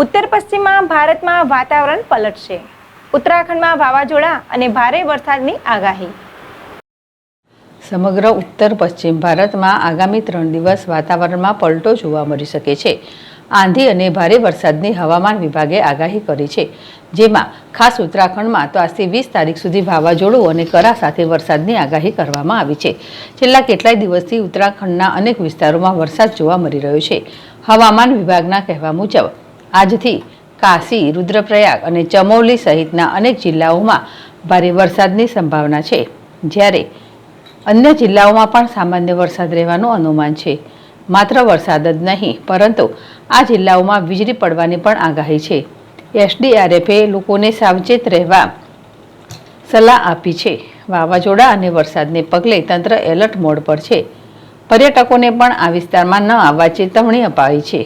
ઉત્તર પશ્ચિમમાં ભારતમાં વાતાવરણ પલટશે. ઉત્તરાખંડમાં વાવાઝોડા અને ભારે વરસાદની આગાહી. સમગ્ર ઉત્તર પશ્ચિમ ભારતમાં આગામી 3 દિવસ વાતાવરણમાં પલટો જોવા મળી શકે છે. આંધી અને ભારે વરસાદની હવામાન વિભાગે આગાહી કરી છે, જેમાં ખાસ ઉત્તરાખંડમાં તો આજથી 20 તારીખ સુધી વાવાઝોડું અને કરા સાથે વરસાદની આગાહી કરવામાં આવી છે. છેલ્લા કેટલાય દિવસથી ઉત્તરાખંડના અનેક વિસ્તારોમાં વરસાદ જોવા મળી રહ્યો છે. હવામાન વિભાગના કહેવા મુજબ આજથી કાશી, રુદ્રપ્રયાગ અને ચમોલી સહિતના અનેક જિલ્લાઓમાં ભારે વરસાદની સંભાવના છે, જ્યારે અન્ય જિલ્લાઓમાં પણ સામાન્ય વરસાદ રહેવાનું અનુમાન છે. માત્ર વરસાદ જ નહીં, પરંતુ આ જિલ્લાઓમાં વીજળી પડવાની પણ આગાહી છે. SDRFએ લોકોને સાવચેત રહેવા સલાહ આપી છે. વાવાઝોડા અને વરસાદને પગલે તંત્ર એલર્ટ મોડ પર છે. પર્યટકોને પણ આ વિસ્તારમાં ન આવવા ચેતવણી અપાઈ છે.